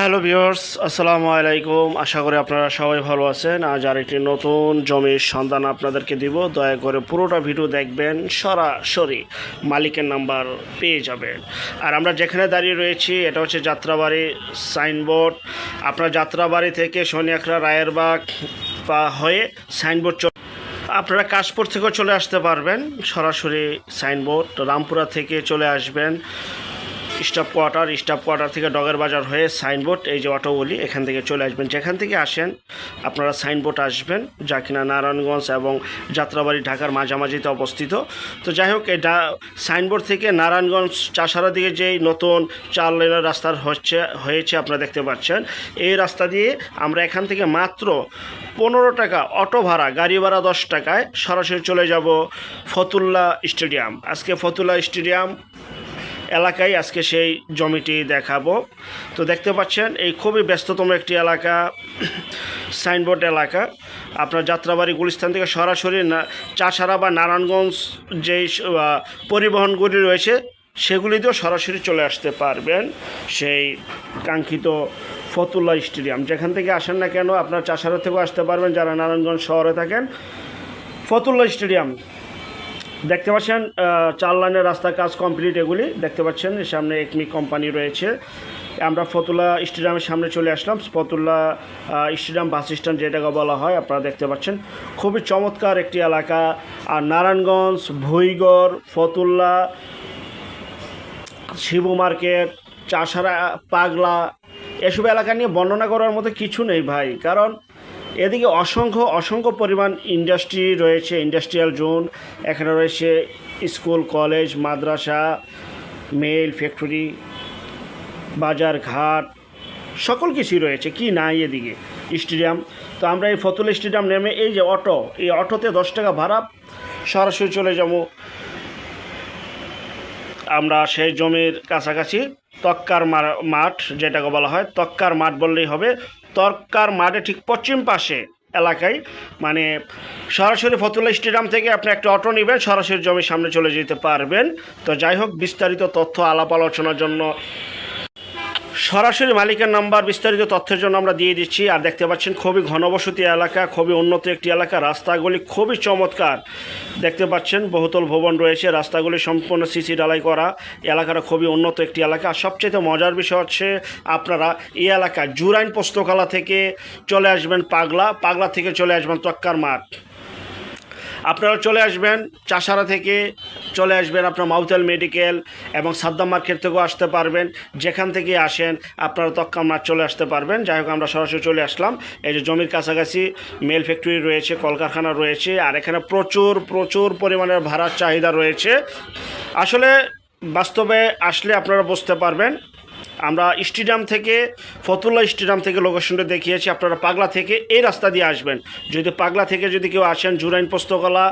Hello viewers, আসসালামু আলাইকুম। আশা করি আপনারা সবাই ভালো আছেন। আজ আরেকটি নতুন জমির সন্ধান আপনাদেরকে দিব। দয়া করে পুরোটা ভিডিও দেখবেন, সরাসরি মালিকের নাম্বার পেয়ে যাবেন। আর আমরা যেখানে দাঁড়িয়ে রয়েছি এটা হচ্ছে যাত্রাবাড়ি সাইনবোর্ড। আপনার যাত্রাবাড়ি থেকে শনিয়াখড়া রায়েরবাগ হয়ে সাইনবোর্ড আপনারা কাশপুর থেকেও চলে আসতে পারবেন। সরাসরি সাইনবোর্ড রামপুরা থেকে চলে আসবেন স্টাফ কোয়ার্টার থেকে ডগের বাজার হয়ে সাইনবোর্ড, এই যে অটোগুলি এখান থেকে চলে আসবেন। যেখান থেকে আসেন আপনারা সাইনবোর্ড আসবেন, যা কিনা নারায়ণগঞ্জ এবং যাত্রাবাড়ি ঢাকার মাঝামাঝিতে অবস্থিত। তো যাই হোক, এটা সাইনবোর্ড থেকে নারায়ণগঞ্জ চাষারা দিকে যেই নতুন 4 লেনের রাস্তা হয়েছে আপনারা দেখতে পাচ্ছেন। এই রাস্তা দিয়ে আমরা এখান থেকে মাত্র 15 টাকা অটো ভাড়া, গাড়ি ভাড়া 10 টাকায় সরাসরি চলে যাব ফতুল্লা স্টেডিয়াম। আজকে ফতুল্লা স্টেডিয়াম এলাকায় আজকে সেই জমিটি দেখাবো। তো দেখতে পাচ্ছেন এই খুবই ব্যস্ততম একটি এলাকা, সাইনবোর্ড এলাকা। আপনার যাত্রাবাড়ি গুলিস্তান থেকে সরাসরি চাষারা বা নারায়ণগঞ্জ যেই পরিবহনগুলি রয়েছে সেগুলিতেও সরাসরি চলে আসতে পারবেন সেই কাঙ্ক্ষিত ফতুল্লা স্টেডিয়াম। যেখান থেকে আসেন না কেন আপনার চাষারা থেকেও আসতে পারবেন যারা নারায়ণগঞ্জ শহরে থাকেন। ফতুল্লা স্টেডিয়াম দেখতে পাচ্ছেন 4 লাইনের রাস্তার কাজ কমপ্লিট। এগুলি দেখতে পাচ্ছেন সামনে একমি কোম্পানি রয়েছে। আমরা ফতুল্লা স্টেডিয়ামের সামনে চলে আসলাম। ফতুল্লা স্টেডিয়াম বাস স্ট্যান্ড যেটাকে বলা হয়, আপনারা দেখতে পাচ্ছেন খুবই চমৎকার একটি এলাকা। আর নারায়ণগঞ্জ, ভুইগড়, ফতুল্লা, শিবু মার্কেট, চাষারা, পাগলা এসব এলাকা নিয়ে বর্ণনা করার মতো কিছু নেই ভাই, কারণ এদিকে অসংখ্য পরিমাণ ইন্ডাস্ট্রি রয়েছে, ইন্ডাস্ট্রিয়াল জোন। এখানে রয়েছে স্কুল, কলেজ, মাদ্রাসা, মেল, ফ্যাক্টরি, বাজার ঘাট, সকল কিছুই রয়েছে, কি নাই এদিকে স্টেডিয়াম। তো আমরা এই ফতুল্লা স্টেডিয়াম নেমে এই যে অটো, এই অটোতে 10 টাকা ভাড়া সরাসরি চলে যাব আমরা সেই জমির কাছাকাছি তক্কার মাঠ, যেটাকে বলা হয় তক্কার মাঠ বললেই হবে। তক্কার মাঠে ঠিক পশ্চিম পাশে এলাকায়, মানে সরাসরি ফতুল্লা স্টেডিয়াম থেকে আপনি একটা অটো নেবেন, সরাসরি জমির সামনে চলে যেতে পারবেন। তো যাই হোক, বিস্তারিত তথ্য আলাপ আলোচনার জন্য সরাসরি মালিকের নাম্বার, বিস্তারিত তথ্যের জন্য আমরা দিয়ে দিচ্ছি। আর দেখতে পাচ্ছেন খুবই ঘনবসতি এলাকা, খুবই উন্নত একটি এলাকা। রাস্তাগুলি খুবই চমৎকার, দেখতে পাচ্ছেন বহুতল ভবন রয়েছে, রাস্তাগুলি সম্পূর্ণ সিসি ঢালাই করা। এলাকাটা খুবই উন্নত একটি এলাকা। আর সবচেয়ে মজার বিষয় হচ্ছে আপনারা এই এলাকা জুরাইন পোস্তকলা থেকে চলে আসবেন পাগলা থেকে চলে আসবেন তক্কার মাঠ। আপনারা চলে আসবেন চাষারা থেকে চলে আসবেন আপনার মাউথেল মেডিকেল এবং সাদ্দাম মার্কেট থেকেও আসতে পারবেন। যেখান থেকে আসেন আপনারা তক্কার মাঠ চলে আসতে পারবেন। যাই হোক, আমরা সরাসরি চলে আসলাম। এই যে জমির কাছাকাছি মেল ফ্যাক্টরি রয়েছে, কলকারখানা রয়েছে, আর এখানে প্রচুর পরিমাণের ভাড়ার চাহিদা রয়েছে। আসলে বাস্তবে আসলে আপনারা বুঝতে পারবেন। আমরা স্টেডিয়াম থেকে, ফতুল্লা স্টেডিয়াম থেকে লোকেশনটা দেখিয়েছি। আপনারা পাগলা থেকে এই রাস্তা দিয়ে আসবেন। যদি পাগলা থেকে যদি কেউ আসেন, জুরাইন পোস্তকলা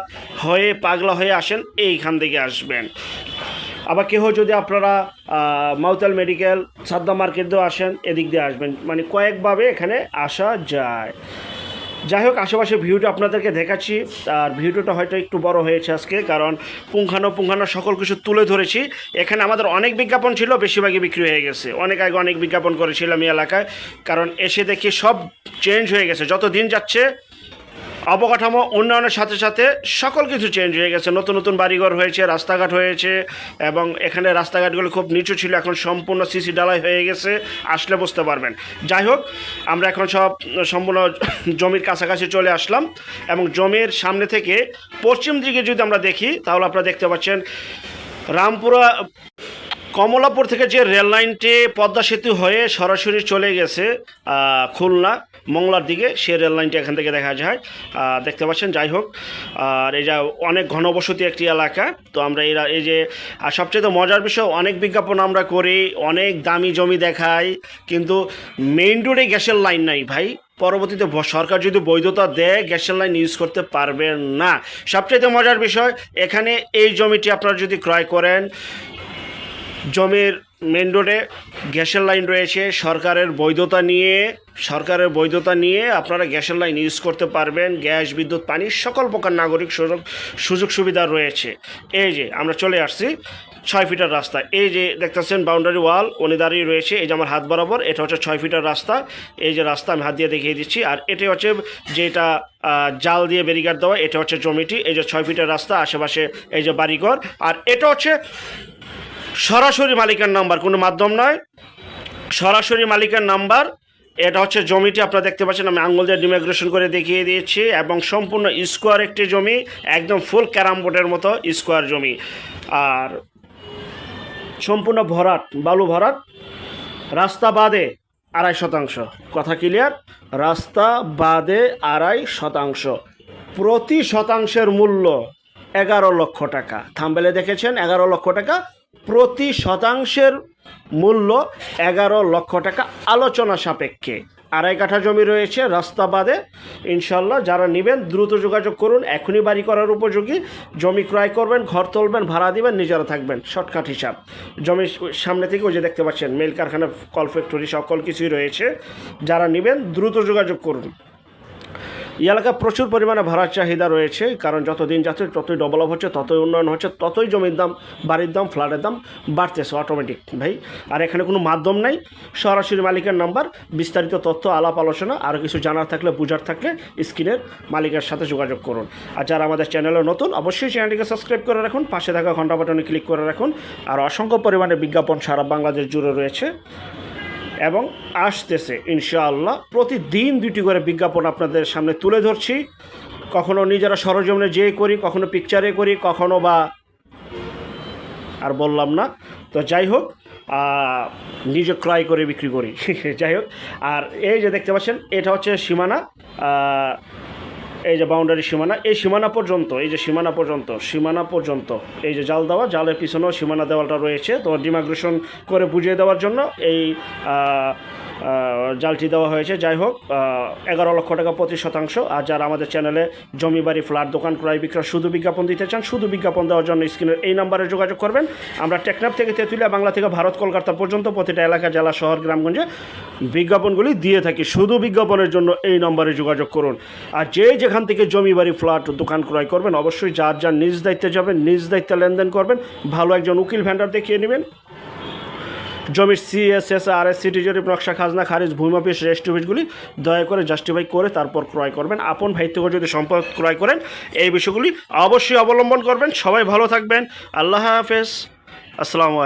হয়ে পাগলা হয়ে আসেন, এইখান থেকে আসবেন। আবার কেউ যদি আপনারা মাউথেল মেডিকেল, সাদ্দাম মার্কেট দিয়েও আসেন, এদিক দিয়ে আসবেন। মানে কয়েকভাবে এখানে আসা যায়। যাই হোক, আশেপাশে ভিউটা আপনাদেরকে দেখাচ্ছি। আর ভিডিওটা হয়তো একটু বড় হয়েছে আজকে, কারণ পুঙ্খানো সকল কিছু তুলে ধরেছি। এখানে আমাদের অনেক বিজ্ঞাপন ছিল, বেশিরভাগই বিক্রি হয়ে গেছে। অনেক আগে অনেক বিজ্ঞাপন করেছিলাম এই এলাকায়, কারণ এসে দেখি সব চেঞ্জ হয়ে গেছে। যত দিন যাচ্ছে অবকাঠামো উন্নয়নের সাথে সাথে সকল কিছু চেঞ্জ হয়ে গেছে। নতুন বাড়িঘর হয়েছে, রাস্তাঘাট হয়েছে, এবং এখানে রাস্তাঘাটগুলো খুব নিচু ছিল, এখন সম্পূর্ণ সিসি ঢালাই হয়ে গেছে। আসলে বুঝতে পারবেন। যাই হোক, আমরা এখন সম্পূর্ণ জমির কাছাকাছি চলে আসলাম, এবং জমির সামনে থেকে পশ্চিম দিকে যদি আমরা দেখি তাহলে আপনারা দেখতে পাচ্ছেন রামপুরা কমলাপুর থেকে যে রেল লাইনটি পদ্মা সেতু হয়ে সরাসরি চলে গেছে খুলনা মংলার দিকে, সে রেল লাইনটি এখান থেকে দেখা যায়, দেখতে পাচ্ছেন। যাই হোক, আর এই যে অনেক ঘনবসতি একটি এলাকা। তো আমরা এই যে সবচেয়ে মজার বিষয়, অনেক বিজ্ঞাপন আমরা করি, অনেক দামি জমি দেখাই, কিন্তু মেইন রোডে গ্যাসের লাইন নাই ভাই। পরবর্তীতে সরকার যদি বৈধতা দেয়, গ্যাসের লাইন ইউজ করতে পারবেন না। সবচেয়ে মজার বিষয়, এখানে এই জমিটি আপনারা যদি ক্রয় করেন জমির মেন রোডে গ্যাসের লাইন রয়েছে, সরকারের বৈধতা নিয়ে আপনারা গ্যাসের লাইন ইউজ করতে পারবেন। গ্যাস, বিদ্যুৎ, পানি সকল প্রকার নাগরিক সুযোগ সুবিধা রয়েছে। এই যে আমরা চলে আসছি 6 ফিটের রাস্তা। এই যে দেখতেছেন বাউন্ডারি ওয়াল, উনি দাঁড়িয়ে রয়েছে, এই যে আমার হাত বরাবর, এটা হচ্ছে 6 ফিটের রাস্তা। এই যে রাস্তা আমি হাত দিয়ে দেখিয়ে দিচ্ছি। আর এটা হচ্ছে যেটা জাল দিয়ে ব্যারিকেড দেওয়া, এটা হচ্ছে জমিটি। এই যে 6 ফিটের রাস্তা, আশেপাশে এই যে বাড়িঘর। আর এটা হচ্ছে সরাসরি মালিকের নাম্বার, কোনো মাধ্যম নয়, সরাসরি মালিকের নাম্বার। এটা হচ্ছে জমিটি আপনারা দেখতে পাচ্ছেন, আমি আঙুল দিয়ে ডিমাইগ্রেশন করে দেখিয়ে দিয়েছি। এবং সম্পূর্ণ স্কোয়ার একটি জমি, একদম ফুল ক্যারাম বোর্ডের মতো স্কোয়ার জমি। আর সম্পূর্ণ ভরাট, বালু ভরাট, রাস্তা বাদে 2.5%। কথা ক্লিয়ার? রাস্তা বাদে 2.5%। প্রতি শতাংশের মূল্য 11 লক্ষ টাকা। থাম্বেলে দেখেছেন 11 লক্ষ টাকা। প্রতি শতাংশের মূল্য 11 লক্ষ টাকা, আলোচনা সাপেক্ষে। 2.5 কাঠা জমি রয়েছে রাস্তা বাদে। ইনশাল্লাহ যারা নেবেন দ্রুত যোগাযোগ করুন। এখনই বাড়ি করার উপযোগী জমি ক্রয় করবেন, ঘর তুলবেন, ভাড়া দিবেন, নিজেরা থাকবেন। শর্টকাট হিসাব। জমির সামনে থেকে ওই যে দেখতে পাচ্ছেন মিল কারখানা, কল ফ্যাক্টরি সকল কিছুই রয়েছে। যারা নেবেন দ্রুত যোগাযোগ করুন। এই এলাকায় প্রচুর পরিমাণে ভাড়ার চাহিদা রয়েছে, কারণ যত দিন যাচ্ছে ততই ডেভেলপ হচ্ছে, ততই উন্নয়ন হচ্ছে, ততই জমির দাম, বাড়ির দাম, ফ্ল্যাটের দাম বাড়তেছে অটোমেটিক ভাই। আর এখানে কোনো মাধ্যম নাই, সরাসরি মালিকের নাম্বার। বিস্তারিত তথ্য, আলাপ আলোচনা, আরও কিছু জানার থাকলে, বুঝার থাকলে স্ক্রিনের মালিকের সাথে যোগাযোগ করুন। আর যারা আমাদের চ্যানেলে নতুন, অবশ্যই চ্যানেলটিকে সাবস্ক্রাইব করে রাখুন, পাশে থাকা ঘন্টা বাটনে ক্লিক করে রাখুন। আর অসংখ্য পরিমাণে বিজ্ঞাপন সারা বাংলাদেশ জুড়ে রয়েছে এবং আসতেছে ইনশাআল্লাহ। প্রতিদিন 2টি করে বিজ্ঞাপন আপনাদের সামনে তুলে ধরছি। কখনো নিজেরা সরজমিনে যেয়ে করি, কখনো পিকচারে করি, কখনো বা আর বললাম না। তো যাই হোক, নিজে ক্রয় করে বিক্রি করি। যাই হোক, আর এই যে দেখতে পাচ্ছেন এটা হচ্ছে সীমানা, এই যে বাউন্ডারি সীমানা, এই সীমানা পর্যন্ত, এই যে সীমানা পর্যন্ত এই যে জাল দেওয়া, জালের পিছনেও সীমানা দেওয়ালটা রয়েছে। তো ডিমাইগ্রেশন করে বুঝিয়ে দেওয়ার জন্য এই জালটি দেওয়া হয়েছে। যাই হোক, 11 লক্ষ টাকা প্রতি শতাংশ। আর যারা আমাদের চ্যানেলে জমি, বাড়ি, ফ্ল্যাট, দোকান ক্রয় বিক্রয় শুধু বিজ্ঞাপন দিতে চান, শুধু বিজ্ঞাপন দেওয়ার জন্য স্ক্রিনের এই নাম্বারে যোগাযোগ করবেন। আমরা টেকনাফ থেকে তেঁতুলিয়া, বাংলা থেকে ভারত, কলকাতা পর্যন্ত প্রতিটা এলাকা, জেলা, শহর, গ্রামগঞ্জে বিজ্ঞাপনগুলি দিয়ে থাকি। শুধু বিজ্ঞাপনের জন্য এই নম্বরে যোগাযোগ করুন। আর যেখান থেকে জমি, বাড়ি, ফ্ল্যাট, দোকান ক্রয় করবেন, অবশ্যই যার নিজ দায়িত্বে যাবেন, নিজ দায়িত্বে লেনদেন করবেন। ভালো একজন উকিল ভেন্ডার দেখিয়ে নেবেন। জমির CSS, RS, সিটি জরিপ, নকশা, খাজনা, খারিজ, ভূমি অফিস, রেজিস্ট্রি অফিসগুলি দয়া করে জাস্টিফাই করে তারপর ক্রয় করবেন। আপন ভাই থেকে যদি সম্পদ ক্রয় করেন, এই বিষয়গুলি অবশ্যই অবলম্বন করবেন। সবাই ভালো থাকবেন। আল্লাহ হাফেজ। আসসালামু আলাইকুম।